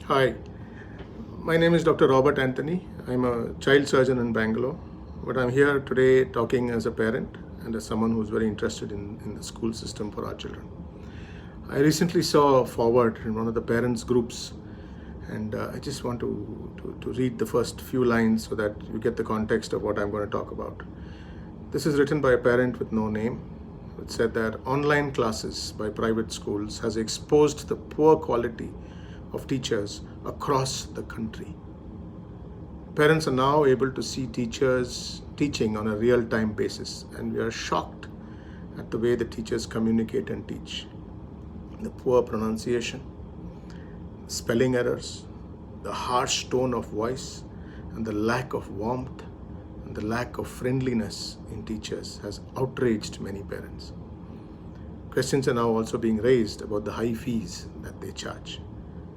Hi, my name is Dr. Robert Anthony. I'm a child surgeon in Bangalore, but I'm here today talking as a parent and as someone who's very interested in the school system for our children. I recently saw a forward in one of the parents' groups, and I just want to read the first few lines so that you get the context of what I'm going to talk about. This is written by a parent with no name. It said that online classes by private schools has exposed the poor quality of teachers across the country. Parents are now able to see teachers teaching on a real-time basis, and we are shocked at the way the teachers communicate and teach. The poor pronunciation, spelling errors, the harsh tone of voice, and the lack of warmth and the lack of friendliness in teachers has outraged many parents. Questions are now also being raised about the high fees that they charge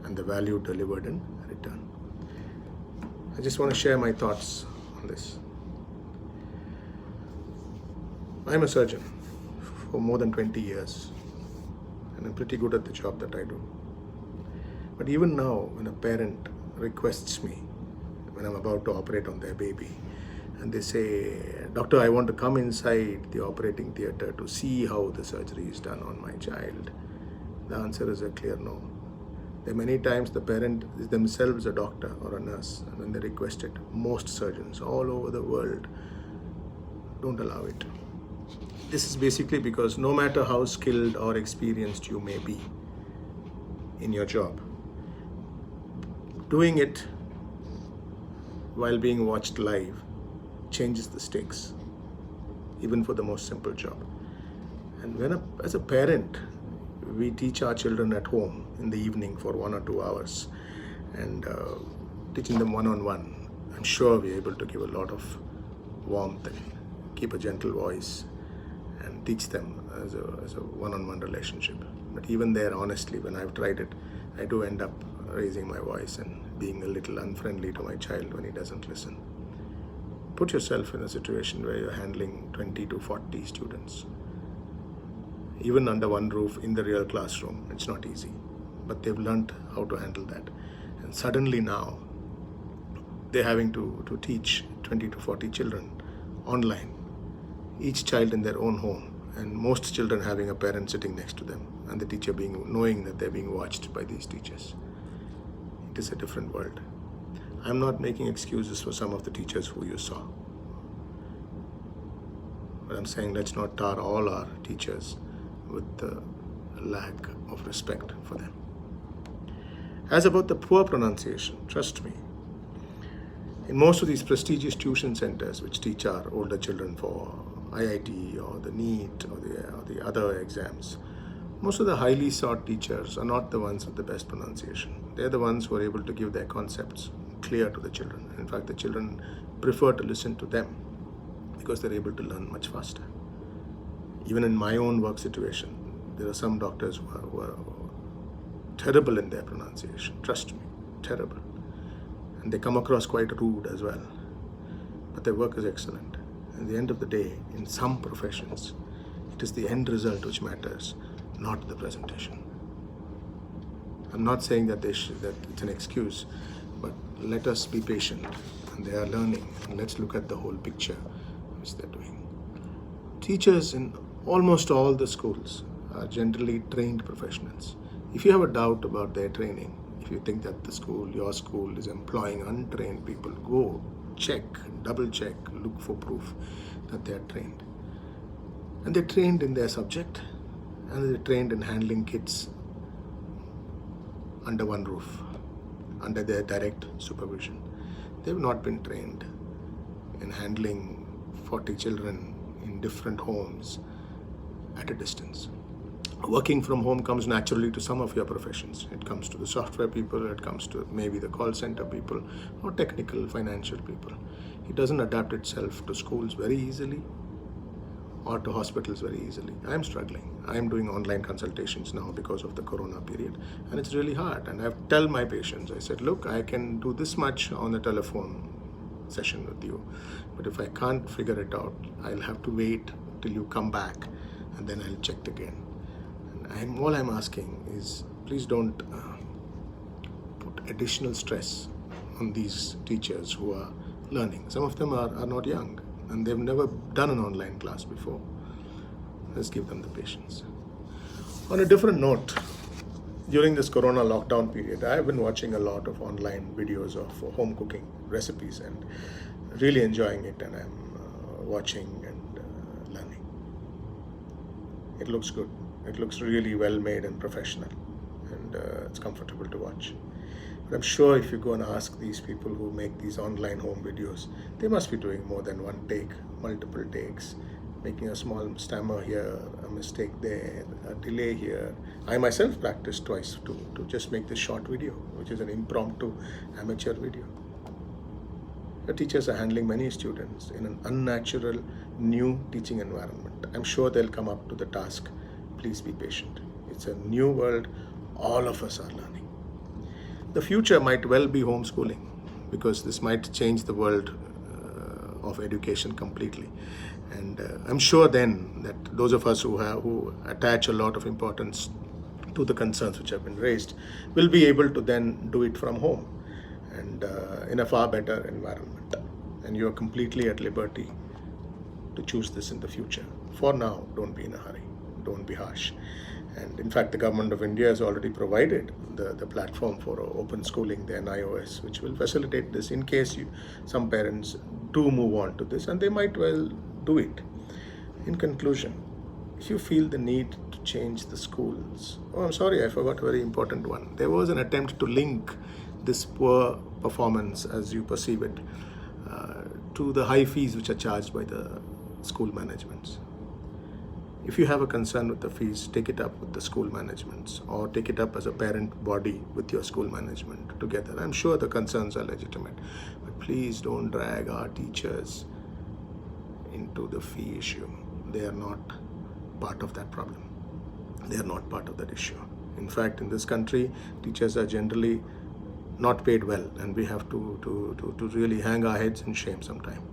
and the value delivered in return. I just want to share my thoughts on this. I'm a surgeon for more than 20 years, and I'm pretty good at the job that I do. But even now, when a parent requests me, when I'm about to operate on their baby, and they say, "Doctor, I want to come inside the operating theater to see how the surgery is done on my child," the answer is a clear no. There are many times the parent is themselves a doctor or a nurse, and when they request it, most surgeons all over the world don't allow it. This is basically because no matter how skilled or experienced you may be in your job, doing it while being watched live changes the stakes, even for the most simple job. And as a parent, we teach our children at home in the evening for 1 or 2 hours and teaching them one-on-one. I'm sure we're able to give a lot of warmth and keep a gentle voice and teach them as a one-on-one relationship. But even there, honestly, when I've tried it, I do end up raising my voice and being a little unfriendly to my child when he doesn't listen. Put yourself in a situation where you're handling 20 to 40 students. Even under one roof in the real classroom, it's not easy. But they've learned how to handle that. And suddenly now, they're having to teach 20 to 40 children online, each child in their own home, and most children having a parent sitting next to them, and the teacher knowing that they're being watched by these teachers. It is a different world. I'm not making excuses for some of the teachers who you saw. But I'm saying let's not tar all our teachers with the lack of respect for them. As about the poor pronunciation, trust me, in most of these prestigious tuition centers which teach our older children for IIT or the NEET or the other exams, most of the highly sought teachers are not the ones with the best pronunciation. They're the ones who are able to give their concepts clear to the children. In fact, the children prefer to listen to them because they're able to learn much faster. Even in my own work situation, there are some doctors who are terrible in their pronunciation. Trust me, terrible. And they come across quite rude as well. But their work is excellent. At the end of the day, in some professions, it is the end result which matters, not the presentation. I'm not saying that that it's an excuse, but let us be patient. And they are learning. And let's look at the whole picture which they're doing. Teachers in almost all the schools are generally trained professionals. If you have a doubt about their training, if you think that your school is employing untrained people, go check, double check, look for proof that they are trained. And they're trained in their subject, and they're trained in handling kids under one roof, under their direct supervision. They've not been trained in handling 40 children in different homes at a distance. Working from home comes naturally to some of your professions. It comes to the software people, it comes to maybe the call center people, or technical, financial people. It doesn't adapt itself to schools very easily or to hospitals very easily. I'm struggling. I'm doing online consultations now because of the corona period, and it's really hard. And I tell my patients, I said, look, I can do this much on a telephone session with you, but if I can't figure it out, I'll have to wait till you come back, and then I'll check again. And all I'm asking is, please don't put additional stress on these teachers who are learning. Some of them are not young and they've never done an online class before. Let's give them the patience. On a different note, during this Corona lockdown period, I have been watching a lot of online videos of home cooking recipes and really enjoying it, and I'm watching and learning. It looks good. It looks really well made and professional, and it's comfortable to watch. But I'm sure if you go and ask these people who make these online home videos, they must be doing more than one take, multiple takes, making a small stammer here, a mistake there, a delay here. I myself practiced twice to just make this short video, which is an impromptu amateur video. The teachers are handling many students in an unnatural, new teaching environment. I'm sure they'll come up to the task. Please be patient. It's a new world. All of us are learning. The future might well be homeschooling, because this might change the world of education completely. And I'm sure then that those of us who attach a lot of importance to the concerns which have been raised will be able to then do it from home and in a far better environment. And you are completely at liberty to choose this in the future. For now, don't be in a hurry. Don't be harsh. And in fact, the government of India has already provided the platform for open schooling, the NIOS, which will facilitate this in case some parents do move on to this, and they might well do it. In conclusion, if you feel the need to change the schools, I'm sorry, I forgot a very important one. There was an attempt to link this poor performance, as you perceive it, to the high fees which are charged by the school managements. If you have a concern with the fees, take it up with the school managements, or take it up as a parent body with your school management together. I'm sure the concerns are legitimate, but please don't drag our teachers into the fee issue. They are not part of that problem. They are not part of that issue. In fact, in this country, teachers are generally not paid well, and we have to really hang our heads in shame sometime.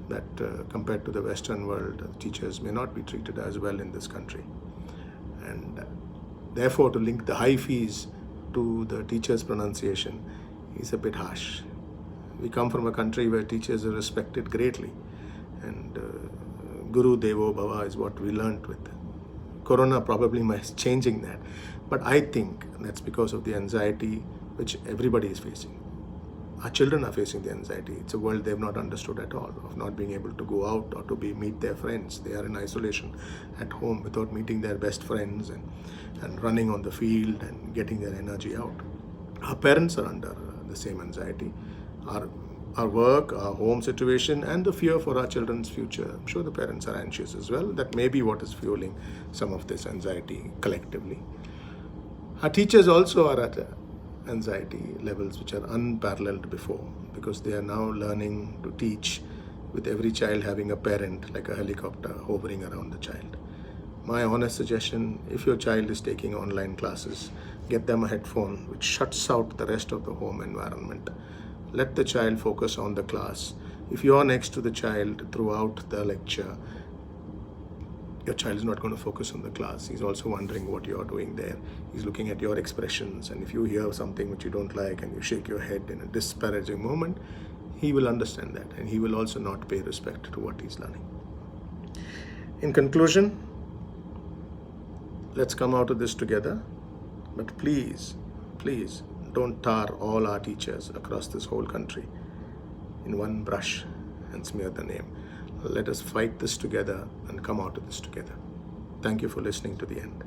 That compared to the Western world, teachers may not be treated as well in this country. And therefore, to link the high fees to the teacher's pronunciation is a bit harsh. We come from a country where teachers are respected greatly, and Guru Devo Bhava is what we learnt with. Corona probably is changing that, but I think that's because of the anxiety which everybody is facing. Our children are facing the anxiety. It's a world they've not understood at all, of not being able to go out or to meet their friends. They are in isolation at home without meeting their best friends and running on the field and getting their energy out. Our parents are under the same anxiety. Our work, our home situation, and the fear for our children's future. I'm sure the parents are anxious as well. That may be what is fueling some of this anxiety collectively. Our teachers also are at anxiety levels which are unparalleled before, because they are now learning to teach with every child having a parent like a helicopter hovering around the child. My honest suggestion, if your child is taking online classes, get them a headphone which shuts out the rest of the home environment. Let the child focus on the class. If you are next to the child throughout the lecture, your child is not going to focus on the class. He's also wondering what you're doing there. He's looking at your expressions, and if you hear something which you don't like and you shake your head in a disparaging moment, he will understand that, and he will also not pay respect to what he's learning. In conclusion, let's come out of this together, but please, please don't tar all our teachers across this whole country in one brush and smear the name. Let us fight this together and come out of this together. Thank you for listening to the end.